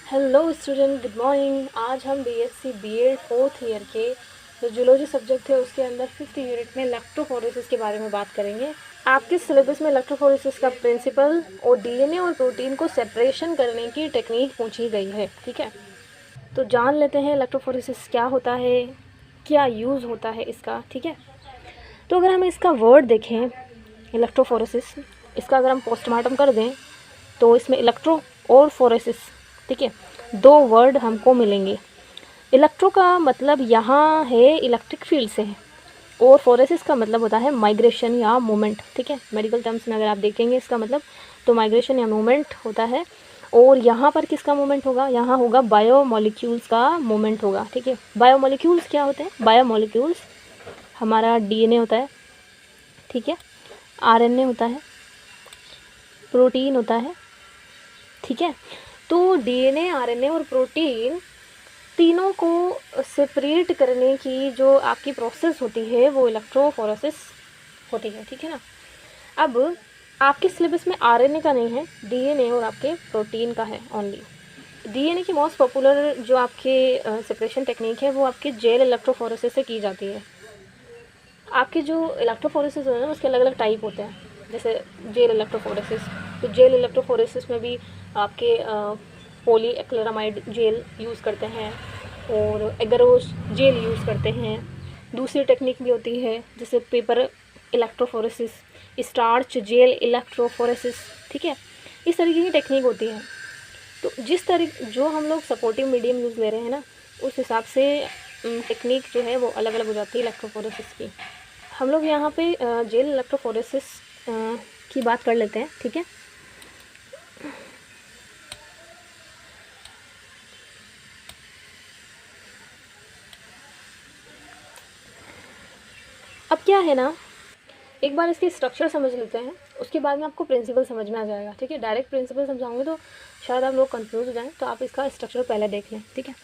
Hello student, good morning. आज हम BSc BEd fourth year के जो जूलॉजी सब्जेक्ट है उसके अंदर फिफ्थ यूनिट में इलेक्ट्रोफोरेसिस के बारे में बात करेंगे। आपके सिलेबस में इलेक्ट्रोफोरेसिस का प्रिंसिपल और डीएनए और प्रोटीन को सेपरेशन करने की टेक्निक पूछी गई है। ठीक है, तो जान लेते हैं इलेक्ट्रोफोरेसिस क्या होता है, क्या यूज़ होता है इसका। ठीक है, तो अगर हम इसका वर्ड देखें इलेक्ट्रोफोरेसिस, इसका अगर हम पोस्टमार्टम कर दें तो इसमें इलेक्ट्रो और फोरेसिस, ठीक है, दो वर्ड हमको मिलेंगे। इलेक्ट्रो का मतलब यहाँ है इलेक्ट्रिक फील्ड से है, और फोरेसिस का मतलब होता है माइग्रेशन या मूवमेंट। ठीक है, मेडिकल टर्म्स में अगर आप देखेंगे इसका मतलब तो माइग्रेशन या मूवमेंट होता है। और यहाँ पर किसका मूवमेंट होगा? यहाँ होगा बायोमोलिक्यूल्स का मूवमेंट होगा। ठीक है, बायोमोलिक्यूल्स क्या होते हैं? बायोमोलिक्यूल्स हमारा डीएनए होता है, ठीक है, आरएनए होता है, प्रोटीन होता है। ठीक है, तो डीएनए, आरएनए और प्रोटीन तीनों को सेपरेट करने की जो आपकी प्रोसेस होती है वो इलेक्ट्रोफोरेसिस होती है। ठीक है ना। अब आपके सिलेबस में आरएनए का नहीं है, डीएनए और आपके प्रोटीन का है ओनली। डीएनए की मोस्ट पॉपुलर जो आपके सेपरेशन टेक्निक है वो आपके जेल इलेक्ट्रोफोरेसिस से की जाती है। आपके जो इलेक्ट्रोफोरेसिस है ना उसके अलग अलग टाइप होते हैं, जैसे जेल इलेक्ट्रोफोरेसिस। तो जेल इलेक्ट्रोफोरेसिस में भी आपके पॉली एक्लेरामाइड जेल यूज़ करते हैं और एगरोस जेल यूज़ करते हैं। दूसरी टेक्निक भी होती है जैसे paper electrophoresis, starch gel electrophoresis. ठीक है, इस तरीके की टेक्निक होती है। तो जिस तरीके जो हम लोग सपोर्टिव मीडियम यूज़ ले रहे हैं ना उस हिसाब से टेक्निक जो है वो अलग अलग हो जाती है इलेक्ट्रोफोरेसिस की। हम लोग यहाँ पे जेल इलेक्ट्रोफोरेसिस की बात कर लेते हैं। ठीक है, अब क्या है ना, एक बार इसकी स्ट्रक्चर समझ लेते हैं, उसके बाद में आपको प्रिंसिपल समझ में आ जाएगा। ठीक है, डायरेक्ट प्रिंसिपल समझाऊंगे तो शायद आप लोग कंफ्यूज हो जाएं, तो आप इसका स्ट्रक्चर पहले देख लें। ठीक है,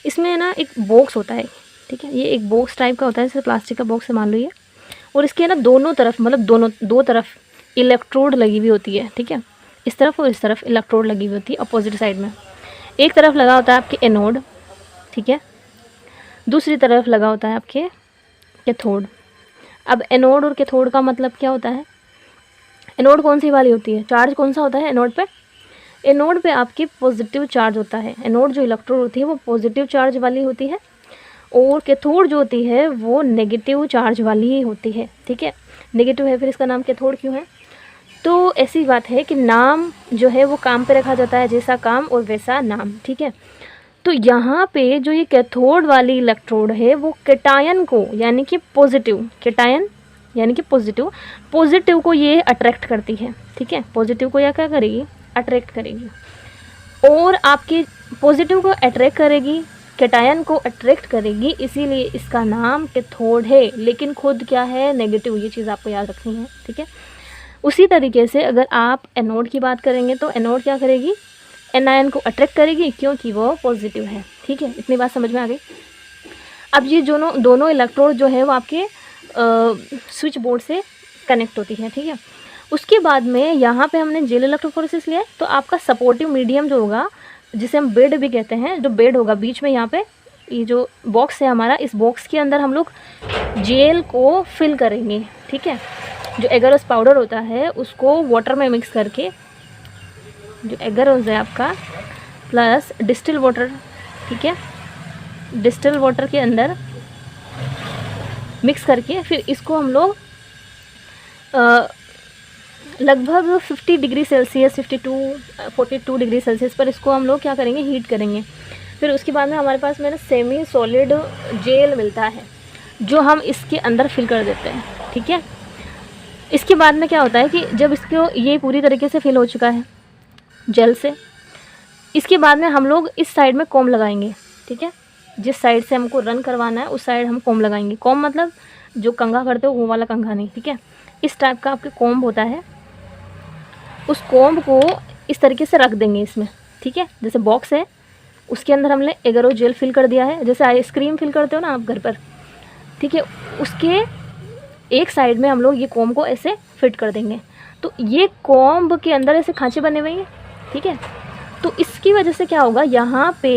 इसमें ना एक बॉक्स होता है। ठीक है, ये एक बॉक्स टाइप का होता है, जैसे प्लास्टिक का बॉक्स है मान लो ये, और इसके ना दोनों तरफ मतलब दो तरफ इलेक्ट्रोड लगी हुई होती है। ठीक है, इस तरफ और इस तरफ इलेक्ट्रोड लगी हुई होती है अपोजिट साइड में। एक तरफ लगा होता है आपके एनोड, ठीक है, दूसरी तरफ लगा होता है आपके कैथोड। अब एनोड और कैथोड का मतलब क्या होता है? एनोड कौन सी वाली होती है? चार्ज कौन सा होता है एनोड पे? एनोड पे आपकी पॉजिटिव चार्ज होता है। एनोड जो इलेक्ट्रोड होती है वो पॉजिटिव चार्ज वाली होती है, और कैथोड जो होती है वो नेगेटिव चार्ज वाली ही होती है। ठीक है, नेगेटिव है फिर इसका नाम कैथोड क्यों है? तो ऐसी बात है कि नाम जो है वो काम पे रखा जाता है, जैसा काम और वैसा नाम। ठीक है, तो यहाँ पे जो ये कैथोड वाली इलेक्ट्रोड है वो कैटायन को यानी कि पॉजिटिव, कैटायन यानी कि पॉजिटिव को ये अट्रैक्ट करती है। ठीक है, पॉजिटिव को यह क्या करेगी? अट्रैक्ट करेगी, और आपके पॉजिटिव को अट्रैक्ट करेगी, कैटायन को अट्रैक्ट करेगी, इसीलिए इसका नाम कैथोड है। लेकिन खुद क्या है? नेगेटिव। ये चीज़ आपको याद रखनी है। ठीक है, उसी तरीके से अगर आप एनोड की बात करेंगे तो एनोड क्या करेगी? एनायन को अट्रैक्ट करेगी, क्योंकि वो पॉजिटिव है। ठीक है, इतनी बात समझ में आ गई। अब ये दोनों इलेक्ट्रोड जो है वो आपके स्विच बोर्ड से कनेक्ट होती है। ठीक है, उसके बाद में यहाँ पे हमने जेल इलेक्ट्रोफोरेसिस लिया है, तो आपका सपोर्टिव मीडियम जो होगा, जिसे हम बेड भी कहते हैं, जो बेड होगा बीच में यहाँ पे ये जो बॉक्स है हमारा, इस बॉक्स के अंदर हम लोग जेल को फिल करेंगे। ठीक है, जो एगरोस पाउडर होता है उसको वाटर में मिक्स करके, जो एगरोस है आपका प्लस डिस्टिल वाटर, ठीक है, डिस्टिल वाटर के अंदर मिक्स करके फिर इसको हम लोग लगभग 50 डिग्री सेल्सियस, 42 डिग्री सेल्सियस पर इसको हम लोग क्या करेंगे? हीट करेंगे। फिर उसके बाद में हमारे पास में ना सेमी सॉलिड जेल मिलता है जो हम इसके अंदर फिल कर देते हैं। ठीक है, इसके बाद में क्या होता है कि जब इसको ये पूरी तरीके से फिल हो चुका है जेल से, इसके बाद में हम लोग इस साइड में कॉम लगाएंगे। ठीक है, जिस साइड से हमको रन करवाना है उस साइड हम कॉम लगाएंगे। कॉम मतलब जो कंघा करते हो वो वाला कंघा नहीं। ठीक है, इस टाइप का आपके कॉम्ब होता है, उस कॉम्ब को इस तरीके से रख देंगे इसमें। ठीक है, जैसे बॉक्स है उसके अंदर हमने एगरो जेल फिल कर दिया है, जैसे आइसक्रीम फिल करते हो ना आप घर पर। ठीक है, उसके एक साइड में हम लोग ये कॉम्ब को ऐसे फिट कर देंगे। तो ये कॉम्ब के अंदर ऐसे खांचे बने हुए हैं। ठीक है, तो इसकी वजह से क्या होगा, यहाँ पे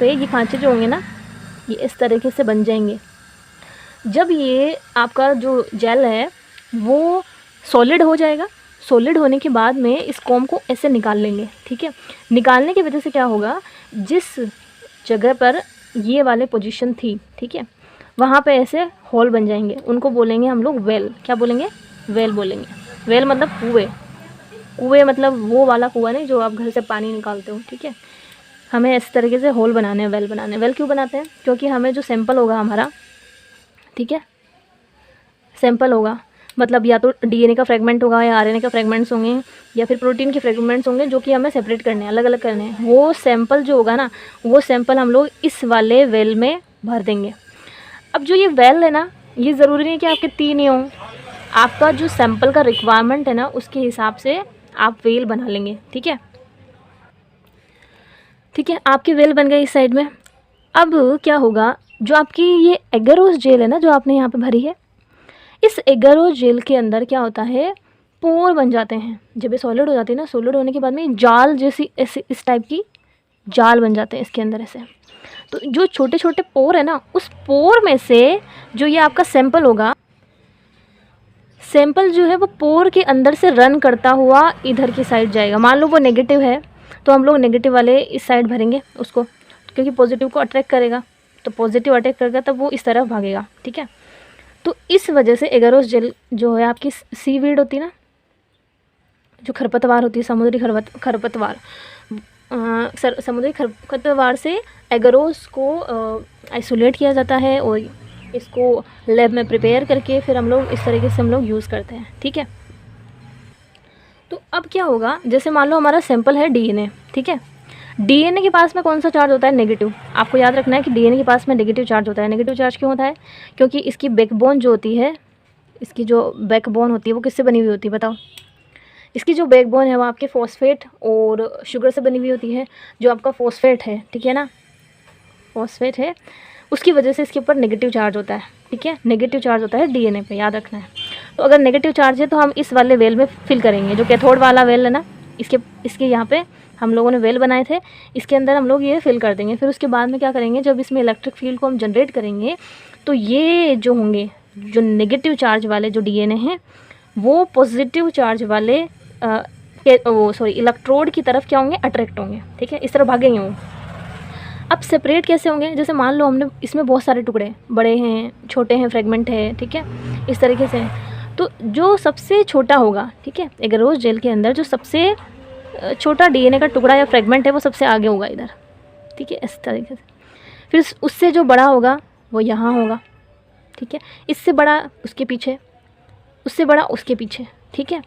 ये खांचे जो होंगे ना, ये इस तरीके से बन जाएंगे। जब ये आपका जो जेल है वो सॉलिड हो जाएगा, सॉलिड होने के बाद में इस कोम को ऐसे निकाल लेंगे, ठीक है। निकालने की वजह से क्या होगा, जिस जगह पर ये वाले पोजीशन थी, ठीक है, वहाँ पे ऐसे होल बन जाएंगे। उनको बोलेंगे हम लोग वेल। क्या बोलेंगे? वेल बोलेंगे। वेल मतलब कुएँ मतलब वो वाला कुआं नहीं जो आप घर से पानी निकालते हो, ठीक है। हमें इस तरीके से होल बनाने हैं, वेल बनाने। वेल क्यों बनाते हैं? क्योंकि हमें जो सैंपल होगा हमारा, ठीक है, सैंपल होगा मतलब या तो डीएनए का फ्रेगमेंट होगा या आरएनए का फ्रेगमेंट्स होंगे या फिर प्रोटीन के फ्रेगमेंट्स होंगे, जो कि हमें सेपरेट करने हैं, अलग अलग करने हैं। वो सैंपल जो होगा ना, वो सैंपल हम लोग इस वाले वेल में भर देंगे। अब जो ये वेल है ना, ये ज़रूरी नहीं कि आपके 3 ही हों। आपका जो सैंपल का रिक्वायरमेंट है ना, उसके हिसाब से आप वेल बना लेंगे, ठीक है। ठीक है, आपकी वेल बन गई इस साइड में। अब क्या होगा, जो आपकी ये एगरोस जेल है ना, जो आपने यहाँ पे भरी है, इस एगरोस जेल के अंदर क्या होता है, पोर बन जाते हैं। जब ये सॉलिड हो जाती है ना, सॉलिड होने के बाद में जाल जैसी ऐसे इस टाइप की जाल बन जाते हैं इसके अंदर ऐसे। तो जो छोटे छोटे पोर है ना, उस पोर में से जो ये आपका सैंपल होगा, सैंपल जो है वो पोर के अंदर से रन करता हुआ इधर की साइड जाएगा। मान लो वो नेगेटिव है तो हम लोग नेगेटिव वाले इस साइड भरेंगे उसको, क्योंकि पॉजिटिव को अट्रैक्ट करेगा, तो पॉजिटिव अटैक करेगा तब वो इस तरफ भागेगा, ठीक है। तो इस वजह से एगरोस जेल जो है आपकी सीवीड होती है ना, जो खरपतवार होती है, समुद्री खरपतवार, समुद्री खरपतवार से एगरोस को आइसोलेट किया जाता है और इसको लैब में प्रिपेयर करके फिर हम लोग इस तरीके से हम लोग यूज़ करते हैं, ठीक है। तो अब क्या होगा, जैसे मान लो हमारा सैंपल है डीएनए, ठीक है। डीएनए के पास में कौन सा चार्ज होता है? नेगेटिव। आपको याद रखना है कि डीएनए के पास में नेगेटिव चार्ज होता है। नेगेटिव चार्ज क्यों होता है? क्योंकि इसकी बैकबोन जो होती है, इसकी जो बैकबोन होती है वो किससे बनी हुई होती है बताओ? इसकी जो बैकबोन है वो आपके फॉस्फेट और शुगर से बनी हुई होती है। जो आपका फॉस्फेट है, ठीक है ना, फॉस्फेट है, उसकी वजह से इसके ऊपर नेगेटिव चार्ज होता है, ठीक है। नेगेटिव चार्ज होता है डीएनए पे, याद रखना है। तो अगर नेगेटिव चार्ज है तो हम इस वाले वेल में फिल करेंगे, जो कैथोड वाला वेल है ना, इसके यहाँ पे हम लोगों ने वेल बनाए थे, इसके अंदर हम लोग ये फिल कर देंगे। फिर उसके बाद में क्या करेंगे, जब इसमें इलेक्ट्रिक फील्ड को हम जनरेट करेंगे तो ये जो होंगे, जो नेगेटिव चार्ज वाले जो डीएनए हैं, वो पॉजिटिव चार्ज वाले इलेक्ट्रोड की तरफ क्या होंगे, अट्रैक्ट होंगे, ठीक है, इस तरह भागेंगे वो। अब सेपरेट कैसे होंगे? जैसे मान लो हमने इसमें बहुत सारे टुकड़े, बड़े हैं, छोटे हैं, फ्रेगमेंट है, ठीक है, इस तरीके से। तो जो सबसे छोटा होगा, ठीक है, एगरोस जेल के अंदर जो सबसे छोटा डीएनए का टुकड़ा या फ्रेगमेंट है वो सबसे आगे होगा इधर, ठीक है, इस तरीके से। फिर उससे जो बड़ा होगा वो यहाँ होगा, ठीक है, इससे बड़ा उसके पीछे, उससे बड़ा उसके पीछे, ठीक है।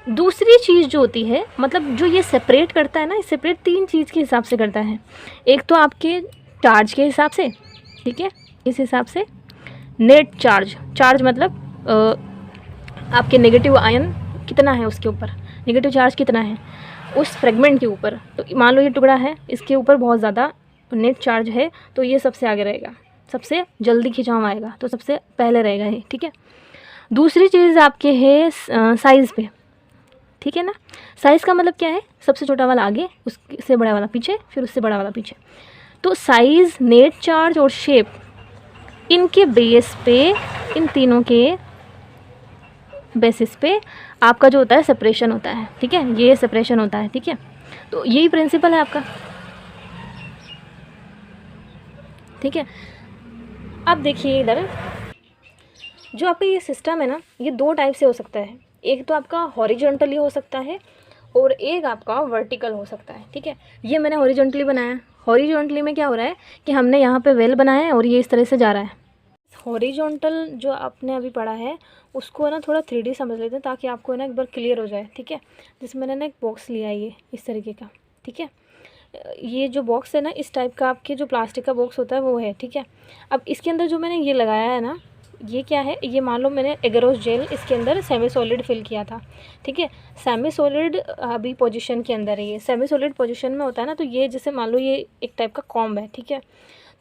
दूसरी चीज़ जो होती है, मतलब जो ये सेपरेट करता है ना, ये सेपरेट 3 चीज़ के हिसाब से करता है। एक तो आपके चार्ज के हिसाब से, ठीक है, इस हिसाब से नेट चार्ज मतलब आपके नेगेटिव आयन कितना है उसके ऊपर, नेगेटिव चार्ज कितना है उस फ्रेगमेंट के ऊपर। तो मान लो ये टुकड़ा है, इसके ऊपर बहुत ज़्यादा नेट चार्ज है, तो ये सबसे आगे रहेगा, सबसे जल्दी खिंचाव आएगा, तो सबसे पहले रहेगा ये, ठीक है। दूसरी चीज़ आपके है साइज़ पे, ठीक है ना। साइज़ का मतलब क्या है? सबसे छोटा वाला आगे, उससे बड़ा वाला पीछे, फिर उससे बड़ा वाला पीछे। तो साइज़, नेट चार्ज और शेप, इनके बेस पे, इन तीनों के बेसिस पे आपका जो होता है सेपरेशन होता है, ठीक है, ये सेपरेशन होता है, ठीक है। तो यही प्रिंसिपल है आपका, ठीक है। अब देखिए इधर जो आपका ये सिस्टम है ना, ये 2 टाइप से हो सकता है। एक तो आपका हॉरिजॉन्टली हो सकता है और एक आपका वर्टिकल हो सकता है, ठीक है। ये मैंने हॉरिजॉन्टली बनाया। हॉरिजॉन्टली में क्या हो रहा है कि हमने यहाँ पे वेल बनाया है और ये इस तरह से जा रहा है। हॉरिजॉन्टल जो आपने अभी पढ़ा है उसको ना थोड़ा 3D समझ लेते हैं, ताकि आपको ना एक बार क्लियर हो जाए, ठीक है। जैसे मैंने ना एक बॉक्स लिया है, ये इस तरीके का, ठीक है। ये जो बॉक्स है ना, इस टाइप का आपके जो प्लास्टिक का बॉक्स होता है वो है, ठीक है। अब इसके अंदर जो मैंने ये लगाया है ना, ये क्या है, ये मान लो मैंने एगरोस जेल इसके अंदर सेमी सॉलिड फिल किया था, ठीक है। सेमी सॉलिड अभी पोजीशन के अंदर है, ये सेमी सॉलिड पोजीशन में होता है ना। तो ये जैसे मान लो ये एक टाइप का कॉम्ब है, ठीक है।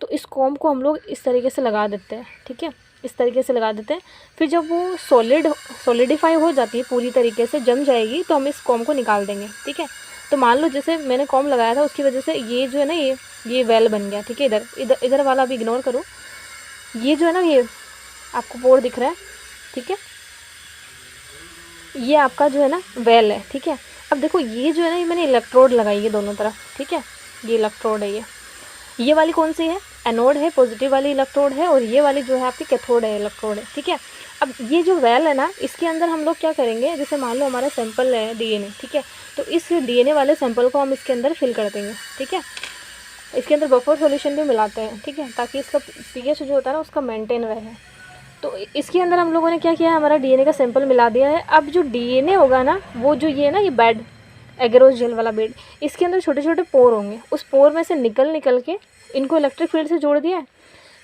तो इस कॉम्ब को हम लोग इस तरीके से लगा देते हैं, ठीक है। इस तरीके से लगा देते हैं। फिर जब वो सॉलिडिफाई हो जाती है, पूरी तरीके से जम जाएगी, तो हम इस कॉम को निकाल देंगे। ठीक है, तो मान लो जैसे मैंने कॉम लगाया था, उसकी वजह से ये जो है ना ये वेल बन गया। ठीक है, इधर वाला अभी इग्नोर करो। ये जो है ना, ये आपको पोर दिख रहा है। ठीक है, ये आपका जो है ना वेल है। ठीक है, अब देखो ये जो है ना, ये मैंने इलेक्ट्रोड लगाई है दोनों तरफ। ठीक है, ये इलेक्ट्रोड है, ये वाली कौन सी है, एनोड है, पॉजिटिव वाली इलेक्ट्रोड है, और ये वाली जो है आपकी कैथोड है, इलेक्ट्रोड है। ठीक है, अब ये जो वेल है ना, इसके अंदर हम लोग क्या करेंगे, जैसे मान लो हमारा सैंपल है डीएनए। ठीक है, तो इस डीएनए वाले सैंपल को हम इसके अंदर फिल कर देंगे। ठीक है, इसके अंदर बफर सॉल्यूशन भी मिलाते हैं। ठीक है, ताकि इसका पीएच जो होता है ना उसका मेंटेन रहे। तो इसके अंदर हम लोगों ने क्या किया है, हमारा डीएनए का सैंपल मिला दिया है। अब जो डीएनए होगा ना, वो जो ये ना, ये बेड, एगरोस जेल वाला बेड, इसके अंदर छोटे छोटे पोर होंगे। उस पोर में से निकल के इनको इलेक्ट्रिक फील्ड से जोड़ दिया है,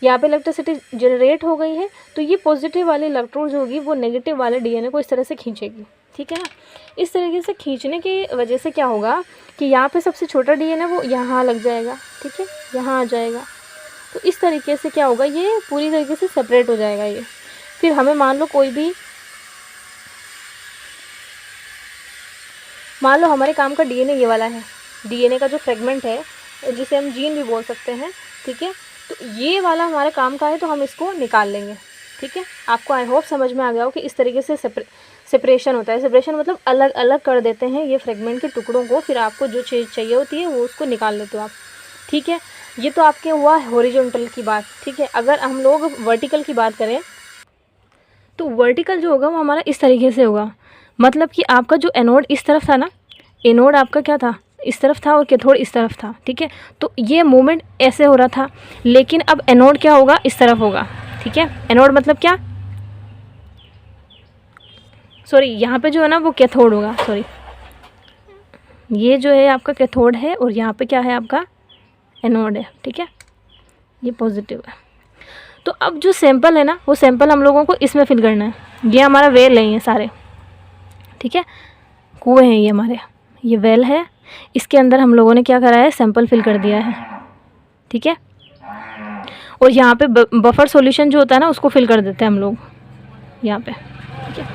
यहाँ पे इलेक्ट्रिसिटी जनरेट हो गई है। तो ये पॉजिटिव वाली इलेक्ट्रोड जो होगी वो नेगेटिव वाले डीएनए को इस तरह से खींचेगी। ठीक है ना, इस तरीके से खींचने की वजह से क्या होगा कि यहाँ पे सबसे छोटा डीएनए वो यहाँ लग जाएगा। ठीक है, यहाँ आ जाएगा। तो इस तरीके से क्या होगा, ये पूरी तरीके से सेपरेट हो जाएगा ये। फिर हमें मान लो मान लो हमारे काम का डीएनए ये वाला है, डीएनए का जो फ्रेगमेंट है जिसे हम जीन भी बोल सकते हैं। ठीक है, तो ये वाला हमारे काम का है, तो हम इसको निकाल लेंगे। ठीक है, आपको आई होप समझ में आ गया हो कि इस तरीके से सेपरेशन होता है। सेपरेशन मतलब अलग अलग कर देते हैं ये फ्रेगमेंट के टुकड़ों को, फिर आपको जो चीज़ चाहिए होती है वो उसको निकाल लेते हो आप। ठीक है, ये तो आपके हुआ हॉरिजॉन्टल की बात। ठीक है, अगर हम लोग वर्टिकल की बात करें तो वर्टिकल जो होगा वो हमारा इस तरीके से होगा। मतलब कि आपका जो एनोड इस तरफ था ना, एनोड आपका क्या था, इस तरफ था, और कैथोड इस तरफ था। ठीक है, तो ये मूवमेंट ऐसे हो रहा था, लेकिन अब एनोड क्या होगा, इस तरफ होगा। ठीक है, एनोड मतलब क्या, सॉरी यहाँ पे जो है ना वो कैथोड होगा। सॉरी, ये जो है आपका कैथोड है, और यहाँ पे क्या है आपका एनोड है। ठीक है, ये पॉजिटिव है। तो अब जो सैंपल है ना, वो सैंपल हम लोगों को इसमें फिल करना है। ये हमारा वेल है, ये सारे। ठीक है, कुएँ हैं ये हमारे, ये वेल है, इसके अंदर हम लोगों ने क्या करा है, सैंपल फिल कर दिया है। ठीक है, और यहाँ पे बफर सॉल्यूशन जो होता है ना उसको फिल कर देते हैं हम लोग यहाँ पे। ठीक है,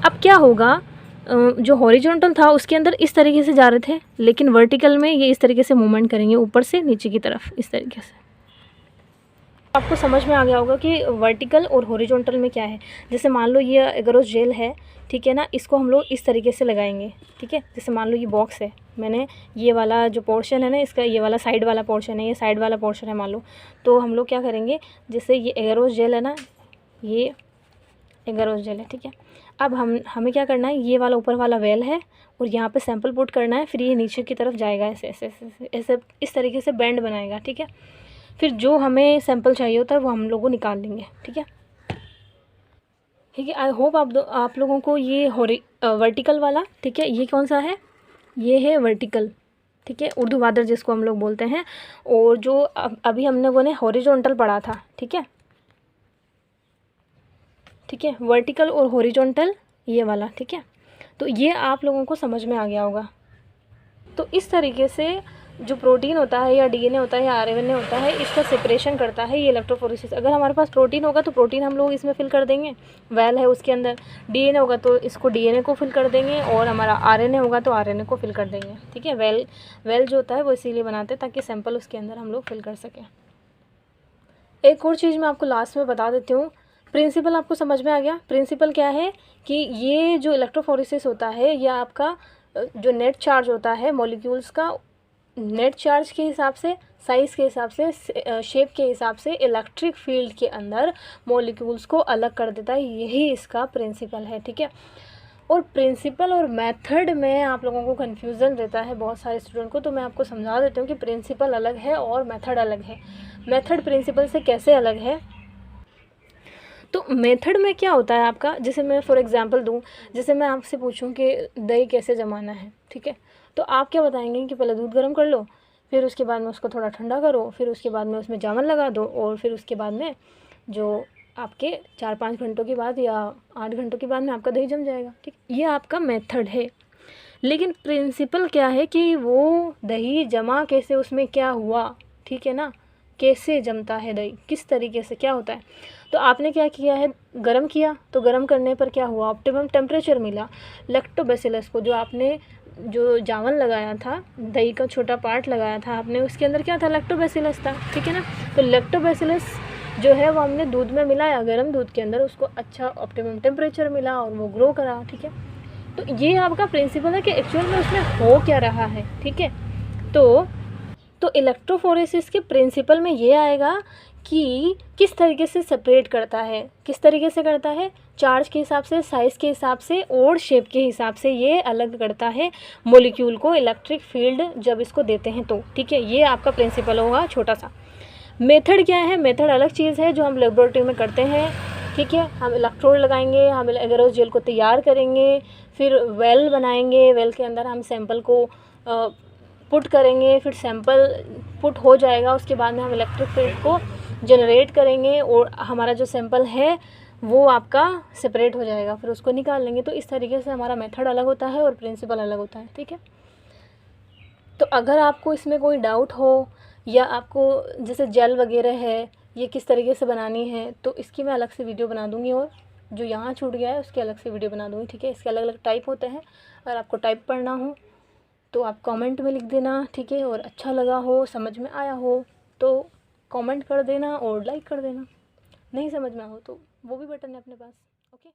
अब क्या होगा, जो हॉरिजॉन्टल था उसके अंदर इस तरीके से जा रहे थे, लेकिन वर्टिकल में ये इस तरीके से मूवमेंट करेंगे, ऊपर से नीचे की तरफ, इस तरीके से। आपको समझ में आ गया होगा कि वर्टिकल और हॉरिजॉन्टल में क्या है। जैसे मान लो ये एगरोस जेल है, ठीक है ना, इसको हम लोग इस तरीके से लगाएंगे। ठीक है, जैसे मान लो ये बॉक्स है, मैंने ये वाला जो पोर्शन है ना इसका, ये वाला साइड वाला पोर्शन है, ये साइड वाला पोर्शन है मान लो। तो हम लोग क्या करेंगे, जैसे ये एगरोस जेल है ना, ये एगरोस जेल है। ठीक है, अब हमें क्या करना है, ये वाला ऊपर वाला वेल है, और यहाँ पे सैंपल पुट करना है। फिर ये नीचे की तरफ जाएगा, ऐसे ऐसे ऐसे ऐसे इस तरीके से बैंड बनाएगा। ठीक है, फिर जो हमें सैंपल चाहिए होता है वो हम लोग को निकाल लेंगे। ठीक है, ठीक है, आई होप आप लोगों को ये वर्टिकल वाला, ठीक है, ये कौन सा है, ये है वर्टिकल। ठीक है, उर्दू वादर जिसको हम लोग बोलते हैं। और जो अभी हम लोगों ने हॉरिजॉन्टल पढ़ा था। ठीक है, ठीक है, वर्टिकल और हॉरिजॉन्टल ये वाला। ठीक है, तो ये आप लोगों को समझ में आ गया होगा। तो इस तरीके से जो प्रोटीन होता है या डीएनए होता है या आरएनए होता है, इसका सेपरेशन करता है ये इलेक्ट्रोफोरेसिस। अगर हमारे पास प्रोटीन होगा तो प्रोटीन हम लोग इसमें फिल कर देंगे, वेल है उसके अंदर। डीएनए होगा तो इसको डीएनए को फिल कर देंगे, और हमारा आरएनए होगा तो आरएनए को फिल कर देंगे। ठीक है, वेल जो होता है वो इसीलिए बनाते हैं ताकि सैंपल उसके अंदर हम लोग फिल कर सकें। एक और चीज़ मैं आपको लास्ट में बता देती हूँ, प्रिंसिपल आपको समझ में आ गया। प्रिंसिपल क्या है कि ये जो इलेक्ट्रोफोरेसिस होता है, या आपका जो नेट चार्ज होता है मॉलिक्यूल्स का, नेट चार्ज के हिसाब से, साइज़ के हिसाब से, शेप के हिसाब से इलेक्ट्रिक फील्ड के अंदर मॉलिक्यूल्स को अलग कर देता है। यही इसका प्रिंसिपल है। ठीक है, और प्रिंसिपल और मेथड में आप लोगों को कन्फ्यूज़न रहता है बहुत सारे स्टूडेंट को, तो मैं आपको समझा देती हूँ कि प्रिंसिपल अलग है और मेथड अलग है। मेथड प्रिंसिपल से कैसे अलग है, तो मेथड में क्या होता है आपका, जैसे मैं फॉर एग्जांपल दूं, जैसे मैं आपसे पूछूं कि दही कैसे जमाना है। ठीक है, तो आप क्या बताएंगे कि पहले दूध गर्म कर लो, फिर उसके बाद में उसको थोड़ा ठंडा करो, फिर उसके बाद में उसमें जामन लगा दो, और फिर उसके बाद में जो आपके 4-5 घंटों के बाद या 8 घंटों के बाद में आपका दही जम जाएगा। ठीक, ये आपका मेथड है। लेकिन प्रिंसिपल क्या है कि वो दही जमा कैसे, उसमें क्या हुआ, ठीक है ना, कैसे जमता है दही, किस तरीके से क्या होता है। तो तो आपने क्या किया है, गर्म किया, तो गर्म करने पर क्या हुआ, ऑप्टिमम टेम्परेचर मिला। लैक्टोबैसिलस को, जो आपने जो जावन लगाया था, दही का छोटा पार्ट लगाया था आपने, उसके अंदर क्या था, लैक्टोबैसिलस था, ठीक है ना। तो लैक्टोबैसिलस जो है वो हमने दूध में मिलाया, गर्म दूध के अंदर, उसको अच्छा ऑप्टिमम टेम्परेचर मिला और वो ग्रो करा, ठीक है। तो ये आपका प्रिंसिपल है कि एक्चुअल में उसमें हो क्या रहा है, ठीक है। तो इलेक्ट्रोफोरेसिस के प्रिंसिपल में ये आएगा कि किस तरीके से सेपरेट करता है, किस तरीके से करता है, चार्ज के हिसाब से, साइज़ के हिसाब से और शेप के हिसाब से ये अलग करता है मॉलिक्यूल को इलेक्ट्रिक फील्ड जब इसको देते हैं तो, ठीक है। ये आपका प्रिंसिपल होगा छोटा सा। मेथड क्या है, मेथड अलग चीज़ है जो हम लेबोरेटरी में करते हैं, ठीक है। हम इलेक्ट्रोड लगाएंगे, हम एगरोस जेल को तैयार करेंगे, फिर वेल बनाएंगे, वेल के अंदर हम सैंपल को पुट करेंगे, फिर सैंपल पुट हो जाएगा, उसके बाद में हम इलेक्ट्रिक फील्ड को जनरेट करेंगे और हमारा जो सैंपल है वो आपका सेपरेट हो जाएगा, फिर उसको निकाल लेंगे। तो इस तरीके से हमारा मेथड अलग होता है और प्रिंसिपल अलग होता है, ठीक है। तो अगर आपको इसमें कोई डाउट हो या आपको जैसे जेल वगैरह है ये किस तरीके से बनानी है, तो इसकी मैं अलग से वीडियो बना दूँगी, और जो यहाँ छूट गया है उसकी अलग से वीडियो बना दूँगी, ठीक है। इसके अलग अलग टाइप होते हैं, अगर आपको टाइप पढ़ना हो तो आप कमेंट में लिख देना, ठीक है। और अच्छा लगा हो, समझ में आया हो तो कमेंट कर देना और लाइक कर देना, नहीं समझ में हो तो वो भी बटन है अपने पास, ओके।